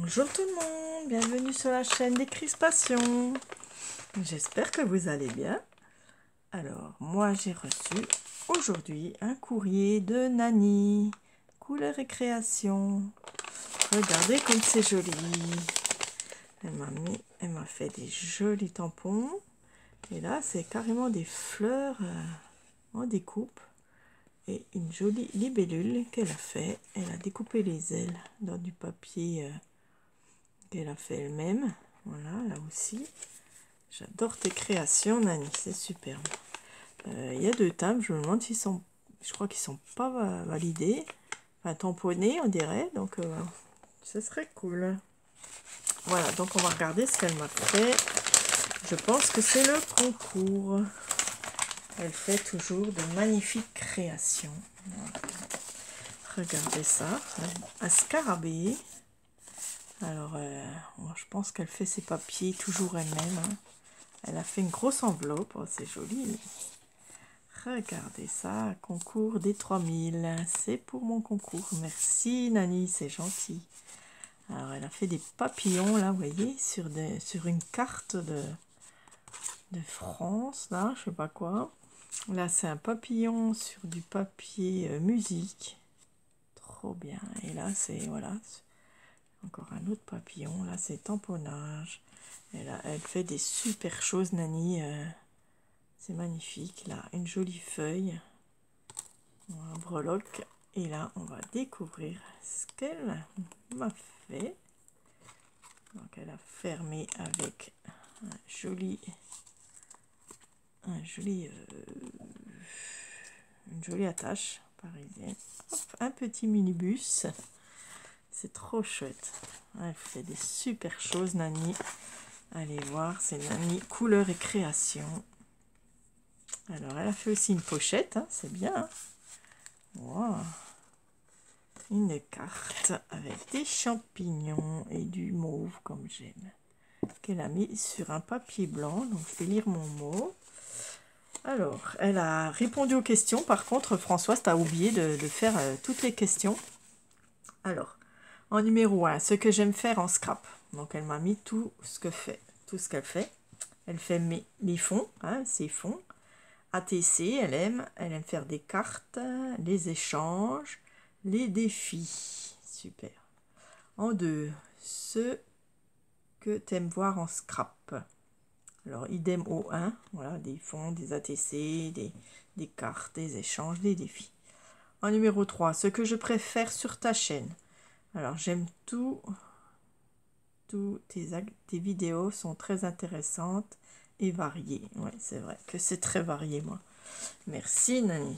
Bonjour tout le monde, bienvenue sur la chaîne des Crispations. J'espère que vous allez bien. Alors, moi j'ai reçu aujourd'hui un courrier de Nani, couleur et création. Regardez comme c'est joli. Elle m'a fait des jolis tampons. Et là, c'est carrément des fleurs en découpe. Et une jolie libellule qu'elle a fait. Elle a découpé les ailes dans du papier qu'elle a fait elle-même. Voilà, là aussi. J'adore tes créations, Nani, c'est superbe. Il y a deux timbres, je me demande s'ils sont... Je crois qu'ils sont pas validés. Enfin, tamponnés, on dirait. Donc, ce serait cool. Voilà, donc on va regarder ce qu'elle m'a fait. Je pense que c'est le concours. Elle fait toujours de magnifiques créations. Voilà. Regardez ça, un scarabée. Alors, moi, je pense qu'elle fait ses papiers toujours elle-même. Hein. Elle a fait une grosse enveloppe, oh, c'est joli. Regardez ça, concours des 3000. C'est pour mon concours. Merci Nani, c'est gentil. Alors, elle a fait des papillons, là, vous voyez, sur une carte de France, là, je sais pas quoi. Là, c'est un papillon sur du papier musique. Trop bien. Et là, c'est, voilà, encore un autre papillon. Là, c'est tamponnage. Et là, elle fait des super choses, Nani. C'est magnifique. Là, une jolie feuille. Un breloque. Et là, on va découvrir ce qu'elle m'a fait. Donc, elle a fermé avec une jolie attache parisienne. Hop, un petit minibus. C'est trop chouette. Elle fait des super choses, Nani. Allez voir, c'est Nani couleur et création. Alors, elle a fait aussi une pochette, hein, c'est bien. Hein. Wow. Une carte avec des champignons et du mauve, comme j'aime. Qu'elle a mis sur un papier blanc. Donc, je vais lire mon mot. Alors, elle a répondu aux questions. Par contre, Françoise, tu as oublié de faire toutes les questions. Alors, en numéro 1, ce que j'aime faire en scrap. Donc, elle m'a mis tout ce qu'elle fait. Elle fait les fonds, hein, ses fonds. ATC, elle aime faire des cartes, les échanges, les défis. Super. En 2, ce que tu aimes voir en scrap. Alors, idem au 1, voilà, des fonds, des ATC, des cartes, des échanges, des défis. En numéro 3, ce que je préfère sur ta chaîne. Alors, j'aime tout. Tes vidéos sont très intéressantes et variées. Oui, c'est vrai que c'est très varié, moi. Merci, Nani.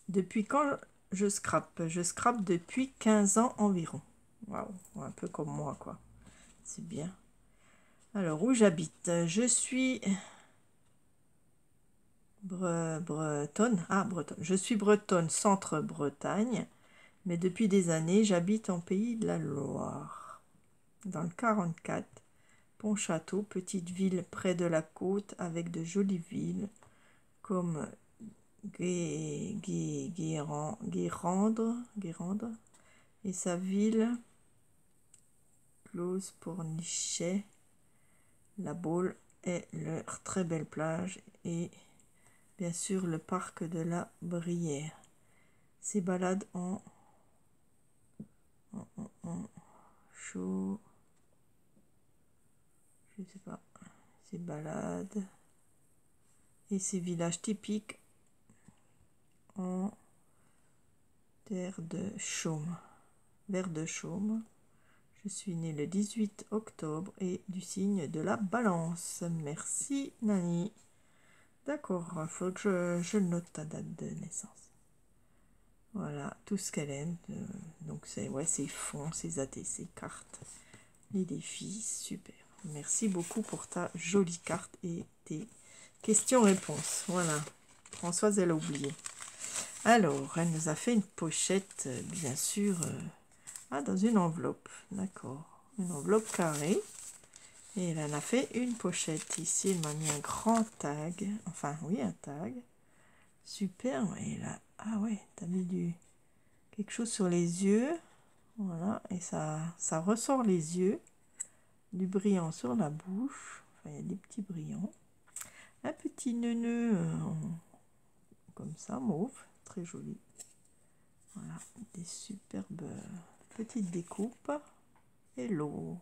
Depuis quand je scrape? Je scrape depuis 15 ans environ. Waouh, un peu comme moi, quoi. C'est bien. Alors, où j'habite? Je suis bretonne. Ah, bretonne. Je suis bretonne, centre-Bretagne. Mais depuis des années, j'habite en Pays de la Loire. Dans le 44. Pontchâteau, petite ville près de la côte avec de jolies villes comme Guérande et sa ville close Pornichet, la Baule et leur très belle plage et bien sûr le parc de la Brière. Ces balades en chaud, je sais pas, ces balades et ces villages typiques en terre de chaume, vers de chaume. Je suis née le 18 octobre et du signe de la balance. Merci Nani. D'accord, il faut que je note ta date de naissance. Voilà, tout ce qu'elle aime. Donc c'est ouais, ses fonds, ses ATC, cartes, les défis, super. Merci beaucoup pour ta jolie carte et tes questions-réponses. Voilà, Françoise, elle a oublié. Alors, elle nous a fait une pochette, bien sûr, dans une enveloppe, d'accord. Une enveloppe carrée. Et elle en a fait une pochette. Ici, elle m'a mis un grand tag. Enfin, oui, un tag. Super. Et là, ah ouais, t'as mis quelque chose sur les yeux. Voilà, et ça ressort les yeux, du brillant sur la bouche, enfin il y a des petits brillants. Un petit neuneu comme ça, mauve, très joli. Voilà, des superbes petites découpes. Hello.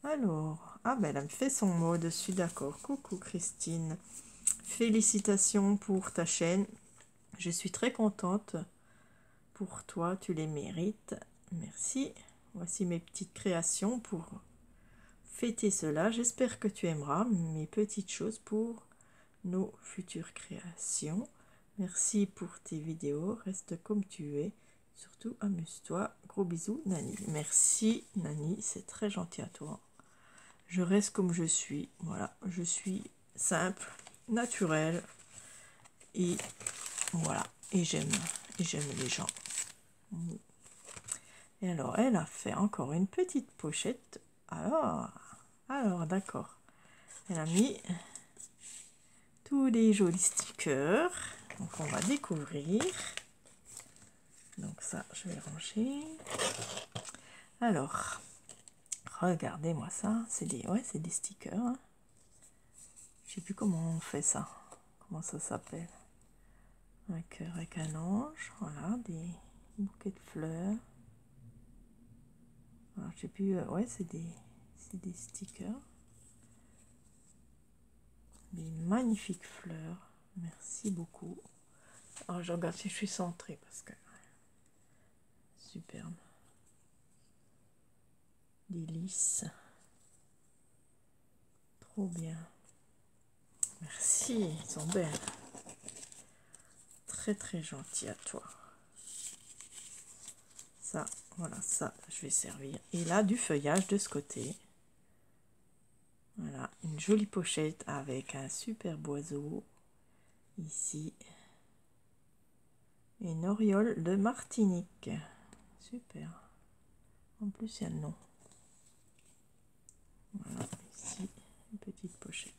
Alors, ah ben elle me fait son mot dessus, d'accord. Coucou Christine. Félicitations pour ta chaîne. Je suis très contente pour toi, tu les mérites. Merci. Voici mes petites créations pour fêter cela. J'espère que tu aimeras mes petites choses pour nos futures créations. Merci pour tes vidéos. Reste comme tu es. Surtout, amuse-toi. Gros bisous, Nani. Merci, Nani. C'est très gentil à toi. Je reste comme je suis. Voilà, je suis simple, naturelle. Et voilà. Et j'aime les gens. Et alors, elle a fait encore une petite pochette. Alors d'accord. Elle a mis tous les jolis stickers. Donc, on va découvrir. Donc, ça, je vais ranger. Alors, regardez-moi ça. C'est des stickers. Hein. Je sais plus comment on fait ça. Comment ça s'appelle. Un cœur avec un ange. Voilà, des bouquets de fleurs. Alors, je sais plus. C'est des stickers. Des magnifiques fleurs. Merci beaucoup. Alors, je regarde si je suis centrée parce que superbe. Des lys. Trop bien. Merci, ils sont belles. Très très gentil à toi. Ça, voilà, ça, je vais servir. Et là, du feuillage de ce côté. Voilà, une jolie pochette avec un super oiseau. Ici. Une oriole de Martinique. Super. En plus, il y a le nom. Voilà, ici, une petite pochette.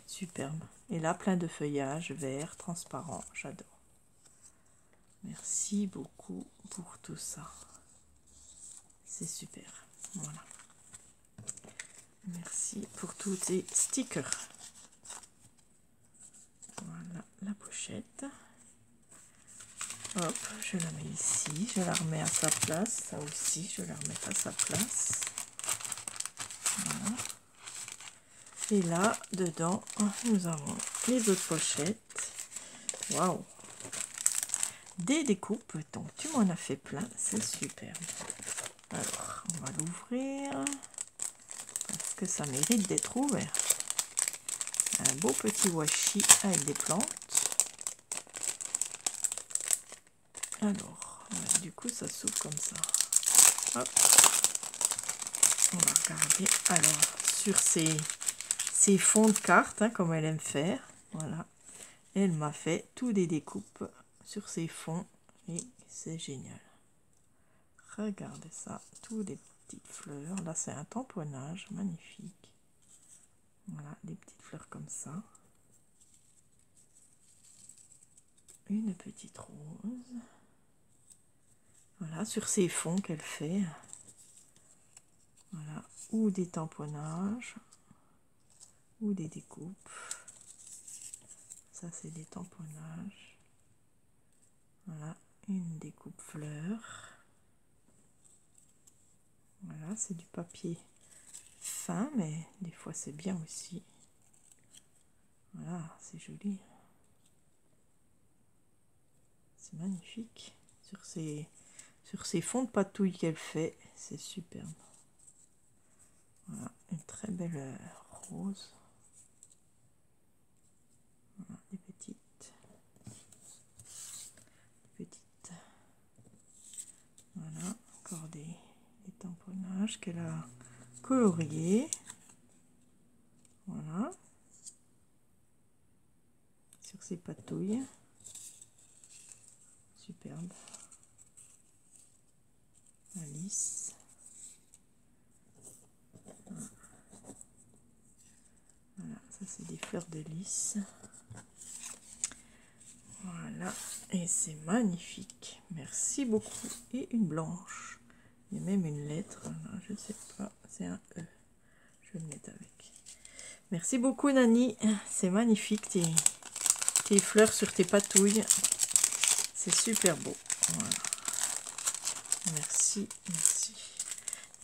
Superbe. Et là, plein de feuillages vert, transparent. J'adore. Merci beaucoup pour tout ça. C'est super. Voilà. Merci pour tous tes stickers. Voilà la pochette. Hop, je la mets ici. Je la remets à sa place. Ça aussi, je la remets à sa place. Voilà. Et là, dedans, nous avons les autres pochettes. Waouh! Des découpes. Donc, tu m'en as fait plein. C'est superbe. Alors, on va l'ouvrir. Parce que ça mérite d'être ouvert. Un beau petit washi avec des plantes. Alors, du coup, ça s'ouvre comme ça. Hop. On va regarder. Alors, sur ces fonds de cartes, hein, comme elle aime faire. Voilà. Elle m'a fait tous des découpes sur ces fonds. Et c'est génial. Regardez ça. Tous des petites fleurs. Là, c'est un tamponnage magnifique. Voilà, des petites fleurs comme ça. Une petite rose. Voilà, sur ces fonds qu'elle fait. Voilà, ou des tamponnages, ou des découpes. Ça, c'est des tamponnages. Voilà, une découpe fleur. Voilà, c'est du papier fin, mais des fois, c'est bien aussi. Voilà, c'est joli. C'est magnifique. Sur ces fonds de patouille qu'elle fait, c'est superbe. Voilà, une très belle rose. Voilà, des petites. Voilà, encore des tamponnages qu'elle a coloriés. Voilà. Sur ces patouilles. Superbe. La lys. Voilà, ça c'est des fleurs de lys. Voilà. Voilà, et c'est magnifique. Merci beaucoup. Et une blanche. Il y a même une lettre. Là, je ne sais pas, c'est un E. Je vais le mettre avec. Merci beaucoup, Nani. C'est magnifique, tes fleurs sur tes patouilles. C'est super beau. Voilà. Merci, merci.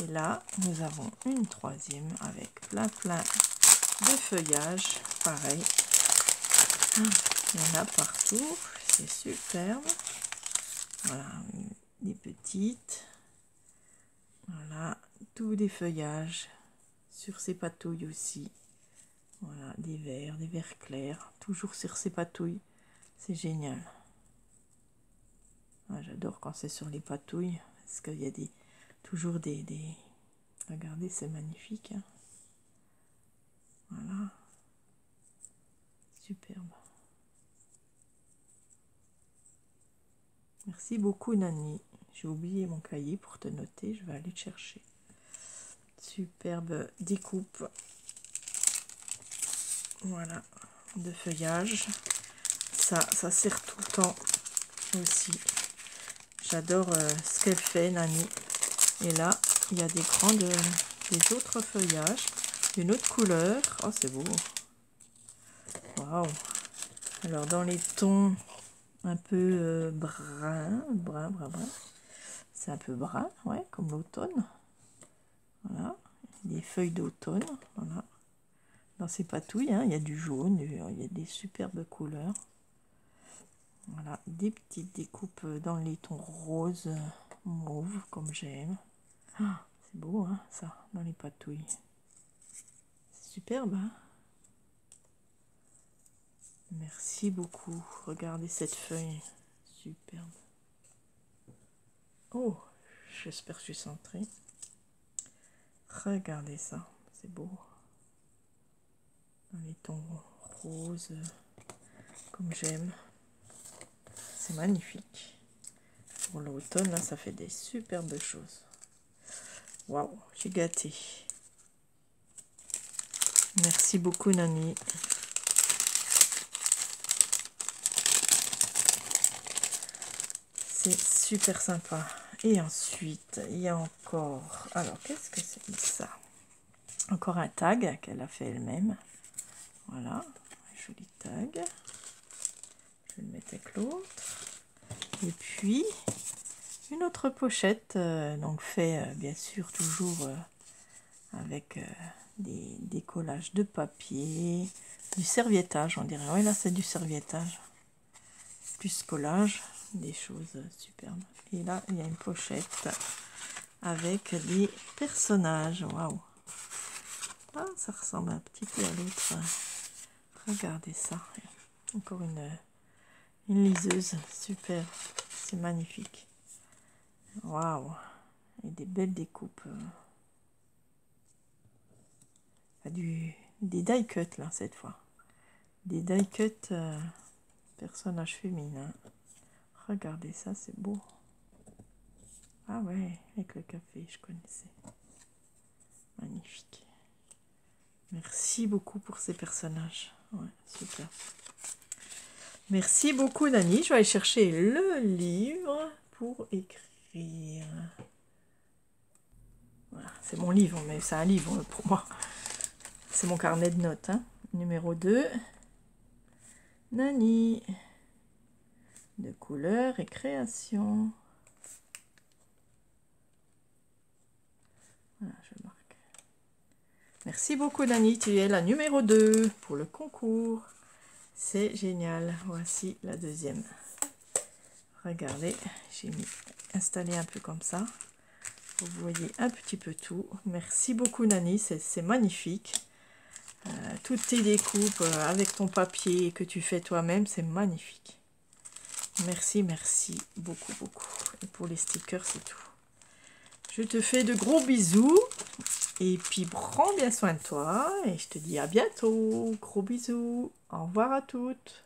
Et là, nous avons une troisième avec plein de feuillage. Pareil. Il y en a partout. C'est superbe. Voilà, des petites. Voilà, tous des feuillages sur ces patouilles aussi. Voilà, des verts clairs, toujours sur ces patouilles. C'est génial. Ah, j'adore quand c'est sur les patouilles, parce qu'il y a toujours des... Regardez, c'est magnifique. Hein. Voilà. Superbe. Merci beaucoup, Nani. J'ai oublié mon cahier pour te noter, je vais aller le chercher. Superbe découpe. Voilà, de feuillage. Ça sert tout le temps aussi. J'adore ce qu'elle fait, Nani. Et là, il y a des autres feuillages, d'une autre couleur. Oh, c'est beau. Waouh. Alors, dans les tons un peu brun. C'est un peu brun, ouais, comme l'automne. Voilà, des feuilles d'automne. Voilà. Dans ces patouilles, hein, il y a du jaune, il y a des superbes couleurs. Voilà, des petites découpes dans les tons roses, mauve, comme j'aime. Ah, c'est beau, hein, ça, dans les patouilles. C'est superbe, hein. Merci beaucoup. Regardez cette feuille. Superbe. Oh, j'espère que je suis centrée. Regardez ça, c'est beau. Dans les tons roses, comme j'aime. C'est magnifique. Pour l'automne, là, ça fait des superbes choses. Waouh, j'ai gâté. Merci beaucoup, Nani. C'est super sympa. Et ensuite, il y a encore... Alors, qu'est-ce que c'est ça? Encore un tag qu'elle a fait elle-même. Voilà, un joli tag. Je vais le mettre avec l'autre. Et puis, une autre pochette, donc fait bien sûr toujours avec des collages de papier, du serviettage, on dirait. Oui, là c'est du serviettage. Plus collage, des choses superbes. Et là, il y a une pochette avec des personnages. Waouh! Ah, ça ressemble un petit peu à l'autre. Regardez ça. Encore une liseuse. Super. C'est magnifique. Waouh! Et des belles découpes. Des die cut là cette fois. Des die cut personnages féminins. Regardez ça, c'est beau. Ah ouais, avec le café, je connaissais. Magnifique. Merci beaucoup pour ces personnages. Ouais, super. Merci beaucoup, Nani. Je vais aller chercher le livre pour écrire. Voilà, c'est mon livre, mais c'est un livre pour moi. C'est mon carnet de notes. Hein. Numéro 2. Nani. De couleurs et création. Voilà, je marque. Merci beaucoup, Nani. Tu es la numéro 2 pour le concours. C'est génial. Voici la deuxième. Regardez, j'ai installé un peu comme ça. Vous voyez un petit peu tout. Merci beaucoup, Nani. C'est magnifique. Toutes tes découpes avec ton papier que tu fais toi-même, c'est magnifique. Merci, merci beaucoup, beaucoup. Et pour les stickers, c'est tout. Je te fais de gros bisous. Et puis, prends bien soin de toi. Et je te dis à bientôt. Gros bisous. Au revoir à toutes.